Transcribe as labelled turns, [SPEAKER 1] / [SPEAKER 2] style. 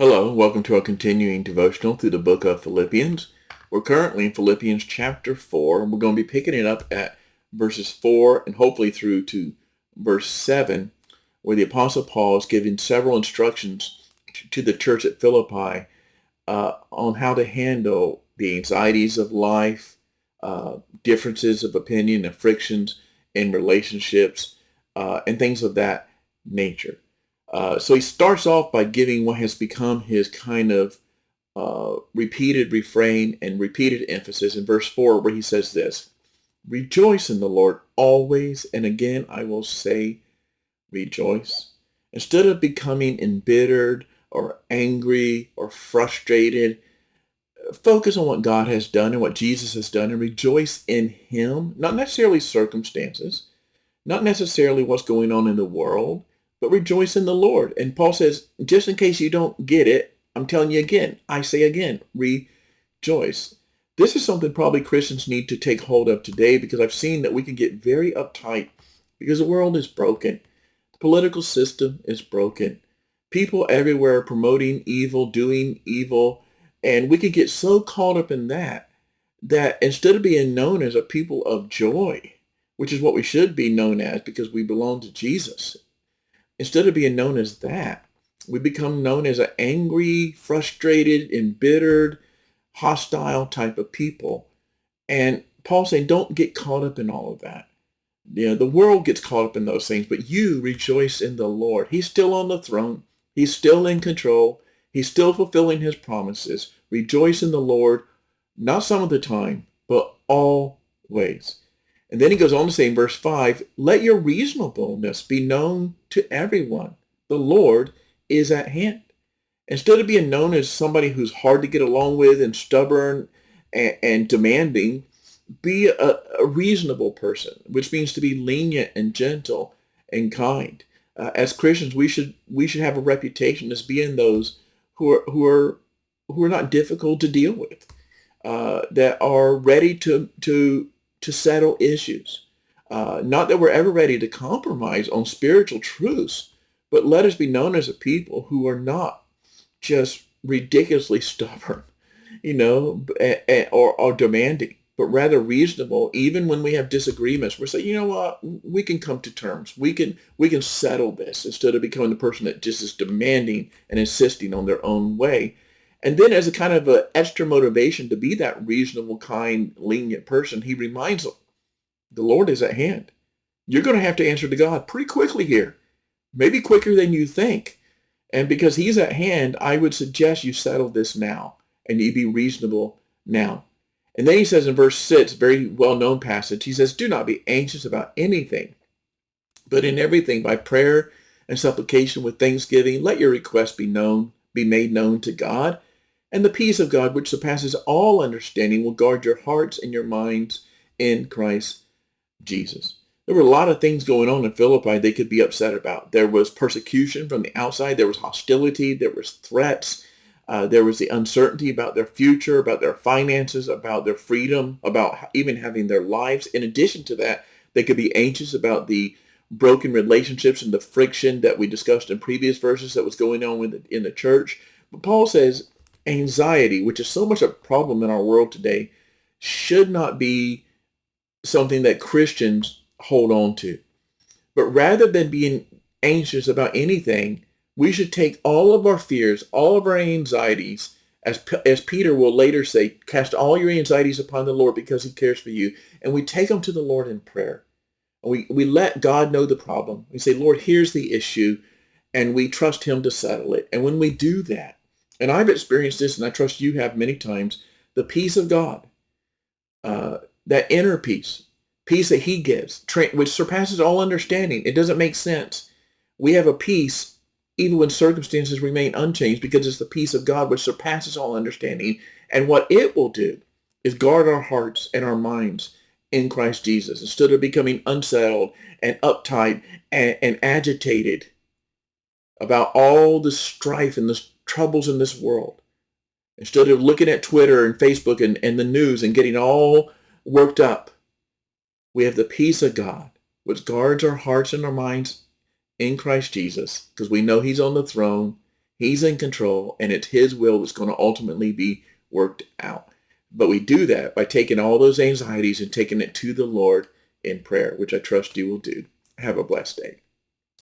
[SPEAKER 1] Hello, welcome to our continuing devotional through the book of Philippians. We're currently in Philippians chapter 4, and we're going to be picking it up at verses 4 and hopefully through to verse 7, where the Apostle Paul is giving several instructions to the church at Philippi on how to handle the anxieties of life, differences of opinion and frictions in relationships, and things of that nature. So he starts off by giving what has become his kind of repeated refrain and repeated emphasis in verse 4, where he says this: rejoice in the Lord always, and again I will say rejoice. Instead of becoming embittered or angry or frustrated, focus on what God has done and what Jesus has done and rejoice in him, not necessarily circumstances, not necessarily what's going on in the world, but rejoice in the Lord. And Paul says, just in case you don't get it, I'm telling you again, I say again, rejoice. This is something probably Christians need to take hold of today, because I've seen that we can get very uptight because the world is broken. The political system is broken. People everywhere are promoting evil, doing evil, and we can get so caught up in that instead of being known as a people of joy, which is what we should be known as because we belong to Jesus, instead of being known as that, we become known as an angry, frustrated, embittered, hostile type of people. And Paul's saying, don't get caught up in all of that. The world gets caught up in those things, but you rejoice in the Lord. He's still on the throne. He's still in control. He's still fulfilling his promises. Rejoice in the Lord, not some of the time, but always. And then he goes on to say in verse 5, let your reasonableness be known to everyone. The Lord is at hand. Instead of being known as somebody who's hard to get along with and stubborn and demanding, be a reasonable person, which means to be lenient and gentle and kind. As Christians, we should have a reputation as being those who are not difficult to deal with, that are ready to settle issues. Not that we're ever ready to compromise on spiritual truths, but let us be known as a people who are not just ridiculously stubborn, or demanding, but rather reasonable. Even when we have disagreements, we're saying, you know what, we can come to terms. We can settle this, instead of becoming the person that just is demanding and insisting on their own way. And then as a kind of a extra motivation to be that reasonable, kind, lenient person, he reminds them, the Lord is at hand. You're going to have to answer to God pretty quickly here, maybe quicker than you think. And because he's at hand, I would suggest you settle this now and you be reasonable now. And then he says in verse 6, very well-known passage, he says, do not be anxious about anything, but in everything by prayer and supplication with thanksgiving, let your requests be made known to God. And the peace of God, which surpasses all understanding, will guard your hearts and your minds in Christ Jesus. There were a lot of things going on in Philippi they could be upset about. There was persecution from the outside. There was hostility. There was threats. There was the uncertainty about their future, about their finances, about their freedom, about even having their lives. In addition to that, they could be anxious about the broken relationships and the friction that we discussed in previous verses that was going on in the church. But Paul says, anxiety, which is so much a problem in our world today, should not be something that Christians hold on to. But rather than being anxious about anything, we should take all of our fears, all of our anxieties, as Peter will later say, cast all your anxieties upon the Lord because he cares for you. And we take them to the Lord in prayer. And we let God know the problem. We say, Lord, here's the issue, and we trust him to settle it. And when we do that, and I've experienced this, and I trust you have many times, the peace of God, that inner peace that he gives, which surpasses all understanding. It doesn't make sense. We have a peace even when circumstances remain unchanged, because it's the peace of God which surpasses all understanding. And what it will do is guard our hearts and our minds in Christ Jesus, instead of becoming unsettled and uptight and agitated about all the strife and the troubles in this world. Instead of looking at Twitter and Facebook and the news and getting all worked up, we have the peace of God, which guards our hearts and our minds in Christ Jesus, because we know he's on the throne. He's in control, and it's his will that's going to ultimately be worked out. But we do that by taking all those anxieties and taking it to the Lord in prayer, which I trust you will do. Have a blessed day.